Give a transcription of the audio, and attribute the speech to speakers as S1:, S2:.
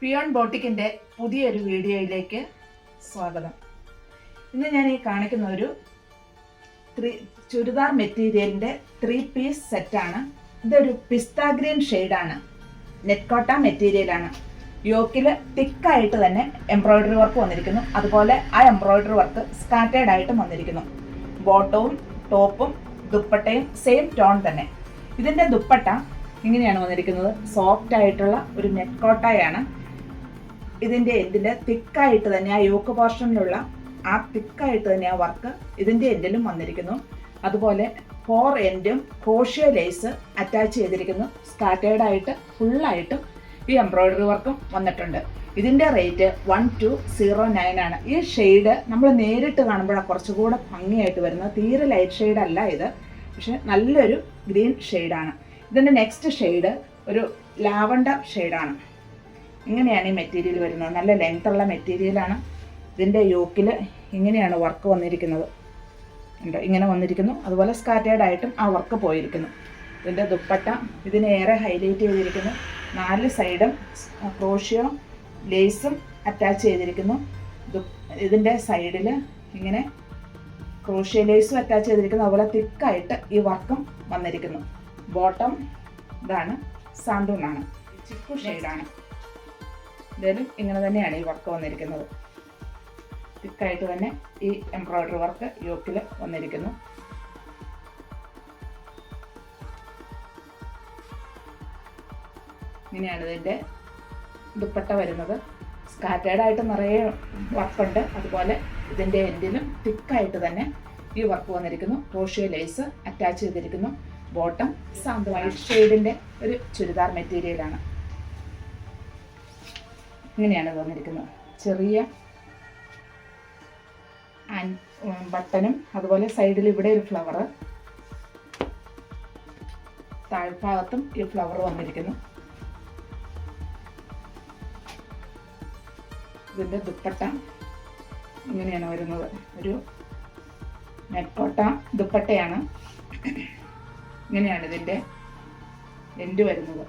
S1: Peon ബോട്ടിക്കിൻ്റെ പുതിയൊരു വീഡിയോയിലേക്ക് സ്വാഗതം. ഇന്ന് ഞാൻ ഈ കാണിക്കുന്ന ഒരു ചുരിദാർ മെറ്റീരിയലിൻ്റെ 3 പീസ് സെറ്റാണ്. ഇതൊരു പിസ്ത ഗ്രീൻ ഷെയ്ഡാണ്. നെറ്റ് കോട്ട മെറ്റീരിയലാണ്. യോക്കിൽ തിക്കായിട്ട് തന്നെ എംബ്രോയ്ഡറി വർക്ക് വന്നിരിക്കുന്നു. അതുപോലെ ആ എംബ്രോയ്ഡറി വർക്ക് സ്കാറ്റേഡ് ആയിട്ടും വന്നിരിക്കുന്നു. ബോട്ടവും ടോപ്പും ദുപ്പട്ടയും സെയിം ടോൺ തന്നെ. ഇതിൻ്റെ ദുപ്പട്ട ഇങ്ങനെയാണ് വന്നിരിക്കുന്നത്. സോഫ്റ്റ് ആയിട്ടുള്ള ഒരു നെറ്റ് കോട്ടയാണ്. ഇതിൻ്റെ എൻഡിൽ തിക്കായിട്ട് തന്നെ ആ യോക്ക് പോർഷനിലുള്ള ആ തിക്കായിട്ട് തന്നെ ആ വർക്ക് ഇതിൻ്റെ എൻഡിലും വന്നിരിക്കുന്നു. അതുപോലെ 4 എൻഡും ക്രോഷ്യോ ലേസ് അറ്റാച്ച് ചെയ്തിരിക്കുന്നു. സ്കാറ്റേർഡ് ആയിട്ട് ഫുള്ളായിട്ടും ഈ എംബ്രോയ്ഡറി വർക്കും വന്നിട്ടുണ്ട്. ഇതിൻ്റെ റേറ്റ് 1209 ആണ്. ഈ ഷെയ്ഡ് നമ്മൾ നേരിട്ട് കാണുമ്പോഴാണ് കുറച്ചുകൂടെ ഭംഗിയായിട്ട് വരുന്നത്. തീരെ ലൈറ്റ് ഷെയ്ഡ് അല്ല ഇത്, പക്ഷെ നല്ലൊരു ഗ്രീൻ ഷെയ്ഡാണ്. ഇതിൻ്റെ നെക്സ്റ്റ് ഷെയ്ഡ് ഒരു ലാവണ്ടർ ഷെയ്ഡാണ്. ഇങ്ങനെയാണ് ഈ മെറ്റീരിയൽ വരുന്നത്. നല്ല ലെങ്ത്തുള്ള മെറ്റീരിയലാണ്. ഇതിൻ്റെ യോക്കിൽ ഇങ്ങനെയാണ് വർക്ക് വന്നിരിക്കുന്നത്. ഉണ്ട്, ഇങ്ങനെ വന്നിരിക്കുന്നു. അതുപോലെ സ്കാറ്റേർഡ് ആയിട്ടും ആ വർക്ക് പോയിരിക്കുന്നു. ഇതിൻ്റെ ദുപ്പട്ട ഇതിനേറെ ഹൈലൈറ്റ് ചെയ്തിരിക്കുന്നു. 4 സൈഡും ക്രോഷ്യോ ലേസും അറ്റാച്ച് ചെയ്തിരിക്കുന്നു. ഇതിൻ്റെ സൈഡിൽ ഇങ്ങനെ ക്രോഷ്യോ ലേസും അറ്റാച്ച് ചെയ്തിരിക്കുന്നു. അതുപോലെ തിക്കായിട്ട് ഈ വർക്കും വന്നിരിക്കുന്നു. ബോട്ടം ഇതാണ്, സാന്തൂണാണ്, ചിക്കു ഷെയ്ഡാണ്. ഇതിലും ഇങ്ങനെ തന്നെയാണ് ഈ വർക്ക് വന്നിരിക്കുന്നത്. തിക്കായിട്ട് തന്നെ ഈ എംബ്രോയ്ഡറി വർക്ക് യോക്കിൽ വന്നിരിക്കുന്നു. ഇങ്ങനെയാണ് ഇതിൻ്റെ ദുപ്പട്ട വരുന്നത്. സ്കാറ്റേർഡ് ആയിട്ട് നിറയെ വർക്കുണ്ട്. അതുപോലെ ഇതിൻ്റെ എൻഡിലും തിക്കായിട്ട് തന്നെ ഈ വർക്ക് വന്നിരിക്കുന്നു. ക്രോഷ്യോ ലേസ് അറ്റാച്ച് ചെയ്തിരിക്കുന്നു. ബോട്ടം സാന്ത് വൈറ്റ് ഷെയ്ഡിൻ്റെ ഒരു ചുരിദാർ മെറ്റീരിയലാണ്. ഇങ്ങനെയാണ് വന്നിരിക്കുന്നത്. ചെറിയ ബട്ടനും അതുപോലെ സൈഡിൽ ഇവിടെ ഒരു ഫ്ലവർ, താഴ്ഭാഗത്തും ഈ ഫ്ലവർ വന്നിരിക്കുന്നു. ഇതിൻ്റെ ദുപ്പട്ട ഇങ്ങനെയാണ് വരുന്നത്. ഒരു നെറ്റ് കോട്ട ദുപ്പട്ടയാണ്. ഇങ്ങനെയാണ് ഇതിൻ്റെ എൻഡ് വരുന്നത്.